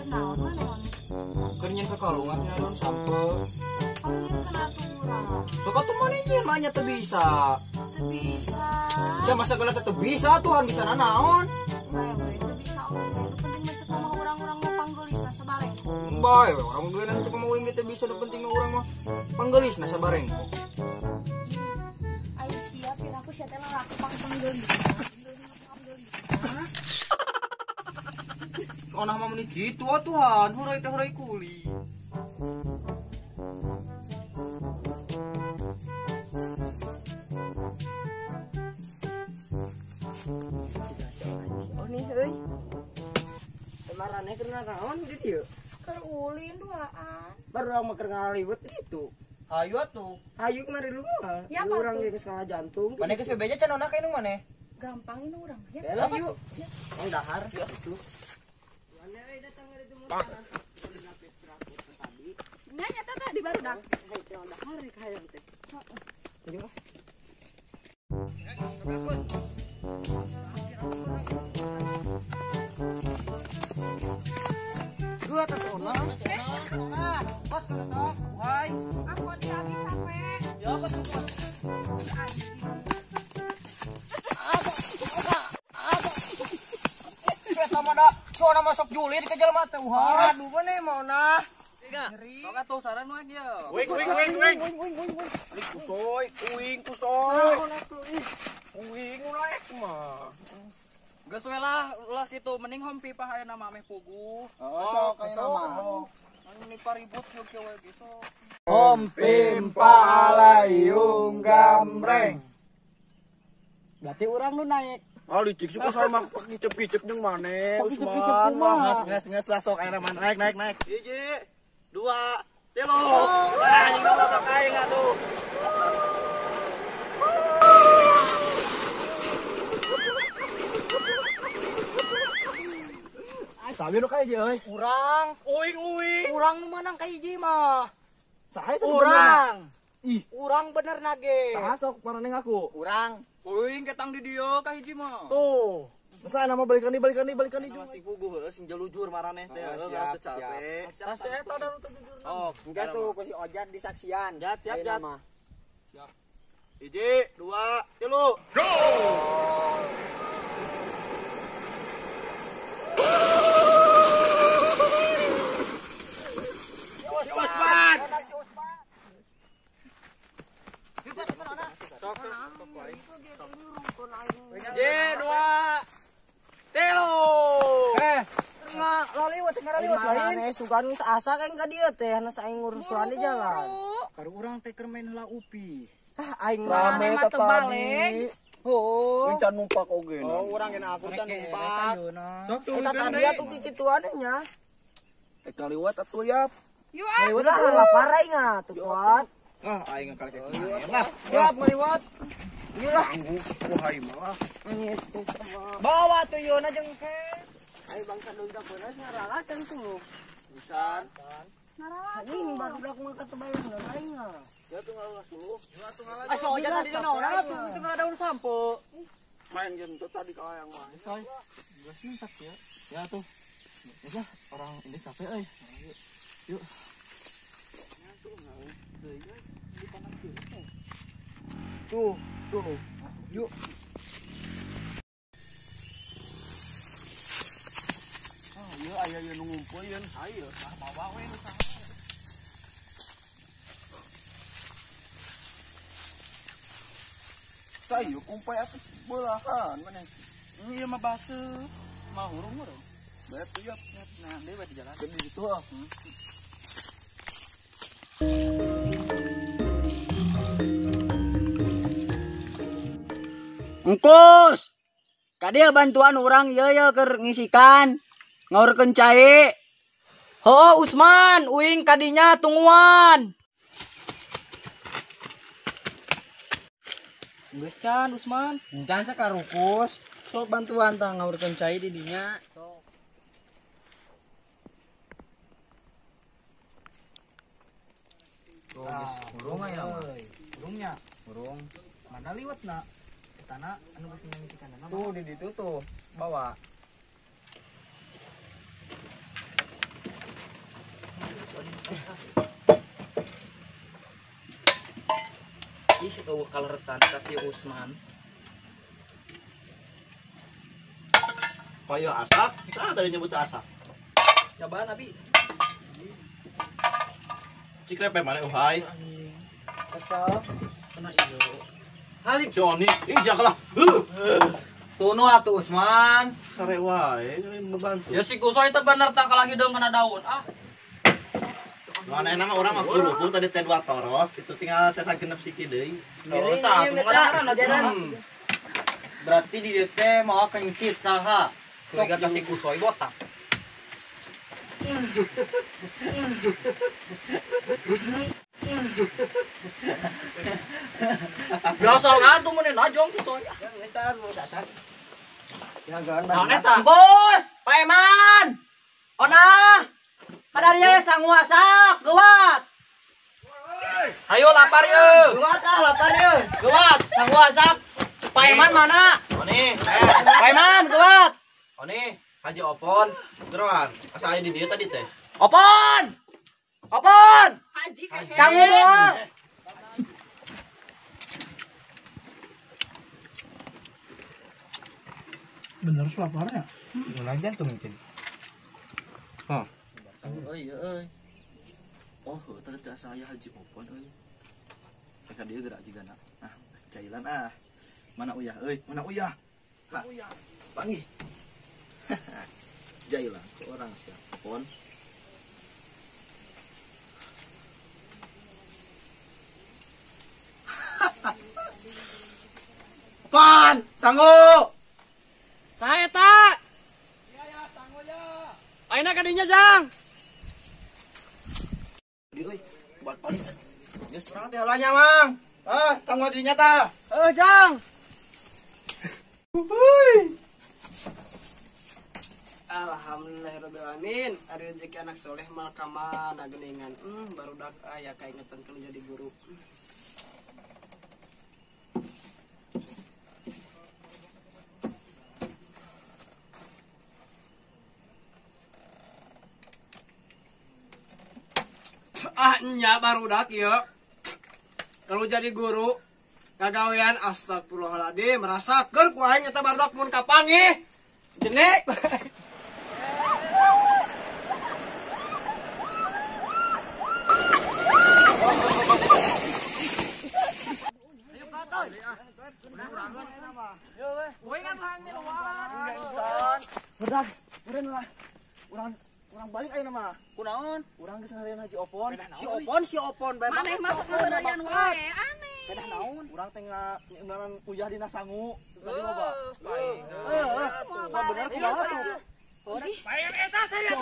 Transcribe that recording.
Kenaon mana on? Kerenyan kekalungan nya don sampai. Panggil kena turang. Suka tuh mana nyen mahnya teu bisa. Teu bisa. Saya masa geula teu bisa Tuhan bisa nanaon. Bae we teu bisa oge. Nu penting mah cek mah urang-urang nu panggeulis na sabareng. Bae we orang geuna cek mau inget bisa nu penting urang mah panggeulis na sabareng. Ayo siapin aku sia teh lalaki panggeulis. Onah mah meni kitu Tuhan, hurai teh hurai kuli. Oh nih euy. Marane keur naon di dieu? Keur ulin duaan. Baru urang mah keur ngaliwet itu. Hayu atuh. Hayu kemari lu mah. Ya, Lu urang Pak. geus skala jantung. Mana geus bebeja can onah ka indung maneh? Gampang ini urang ya. Bela yuk. Ya. Ang dahar Ya. itu. Nya teh di baru dak. Ang dahar rek hayang teh. Heeh. Dua tak onah. Pas ketok, wahai. Aku lagi capek. Ya apa tuh? Eta mah da soalna masuk julid ke jelema teh uha. Aduh mana mau nah. Sok atuh saran we dia. Wing. Kusoy, uing kusoy. Uing naik mah. Geus we lah kitu mending hompi pahayana mah meh puguh. Oh, kayak nama. Ini paribut kieu we ge sok. Om Pimpa Layung Gamreng. Berarti orang lu naik. Ah licik suka sama kicep-kicep jeung maneh Kicep-kicep Usman. kumaha? Nges lah sok ayeuna mah naik. Hiji, 2, 3. Ah, ini berapa kain atuh. Sabi nu kae euy. Urang. Uing. Urang nu menang ka hiji mah. Saha itu Urang. Ih, Urang bener nage. saha sok paraneng aku. Urang. Uing ketang di dieu ka hiji mah. Tuh. Masa nama balikan di Masih puguh heuh sing jalujur marane teh siap, teu capek. Masih eta da nu jujur. Oh, Enggak tuh ku si Ojan di saksian. Jat, siap, Ayeuna Jat. mah. Hiji, 2, 3. Go! Usman! Sok wae. Hiji, 2, 3. Laliwat lain. Sugan asa kayak enggak dia teh anu saing ngurus di jalan. Karo urang teh keur main heula upi. Ah aing Rame mah teu balik. Oh. Can numpak oge. Oh, urang geuna aku can numpak. Sok tuh Eta tadi atuh kikituan nya. Eta liwat atuh ya. Yuk ah. Udah lapar aing tuh kuat. Ah, aing karek Siap ngaliwat. Ieu lah. Wahai malah. Itu sama. Bawa tuh yeuna jeung ke. Ayo bangsa dongka beuna sarala can tuh. Pisan. Anjing baru dak mah katabayang aing mah. Ya tuh ngasuh. Asa aja tadi na naon atuh teu daun sampo. Main jentut tadi ka yang mah. Say. Geus mintak ya. Ya tuh. Ya orang ini capek euy. Yuk. Tuh, suhu. Yuk. Ah, ieu aya ieu nu ngumpulkeun. Ayo, sah bawa we nu saha. Sayu kumpai atuh belahan mana. Ieu mah baseuh. Mah hurung-hurung. Bae tuh ya. Nah, deui we di jalan. Jadi gitu ah. Engkus. Kadia bantuan orang ye keur ngisikan. Ngaurkeun cai. Ho Usman, uing kadinya tungguan. Geus can Usman. Can sakarukus. Sok bantuan tah ngaurkeun cai di dinya. Urung aya mah. Urungnya. Urung. Mana liwatna? Tanah anu geus ngisikan nama. Tuh di ditu tuh bawa. kaleresan kasih Usman. Kayak asak, kita tadi nyebut asak. Coba Nabi. Cikrepe mana uhai? Asal kena iyo. Halip Joni, injak lah. Tuno atuh Usman. Sare wae, membantu. Ya si Kusoy teh bener tak kalah hidung kena daun. Ah. Mana nama orang mah kurupung tadi teh 2 toros, itu tinggal saya genep siki deui. Oh, satu ngaran aja. Berarti di dieu teh mau kencit saha? Kuliah kasih Kusoy botak. Biasa ngatu meuneun ajong Kusoy. Naon eta? Bos, Paeman. Ona. Kadarieu sangu asak, geuat. Ayo lapar ye. Geuat lapar yeuh. Geuat, sangu asak. Paeman mana? Oni, Paeman, geuat. Oni, Haji Opon, geroan. Asa aya di dieu tadi teh. Opon. Opon. Haji Sangu moal. Bener selaparnya. Mulai jantung mungkin. Euy, euy. Oh, tadi teh asa aya Haji Opon euy. Ka dieu gerak jigana. Ah, cailan ah. Mana uyah euy? Mana uyah? Ha. Uyah. Panggih. Jailan ke orang siap. Opon. Pan, sanggup. Saya tak. Iya, sangu ya. Ayeuna ka dinya, Jang. Di euy, buat balik. Geus urang teh heulanya, Mang. Ah, sanggup dinya tah. Jang. Alhamdulillahirrahmanirrahim. Ari rezeki anak soleh mal kamana geuningan. Barudak aya kaingetan keur jadi guru. Nya barudak ieu. Kalau jadi guru kagawean astagfirullahaladzim merasakeun ku aing eta barudak mun kapanggih. Jenek. Urang balik ayeuna mah. Kunaon? Urang geus ngareun Haji Opon. Si Opon bae. Maneh masuk ngeureun wae aneh. Kedah naon? Urang teh ngaimbalan uyah dina sangu. Tadi loba. Bener Bener kumaha tuh? Ih, Eta serius.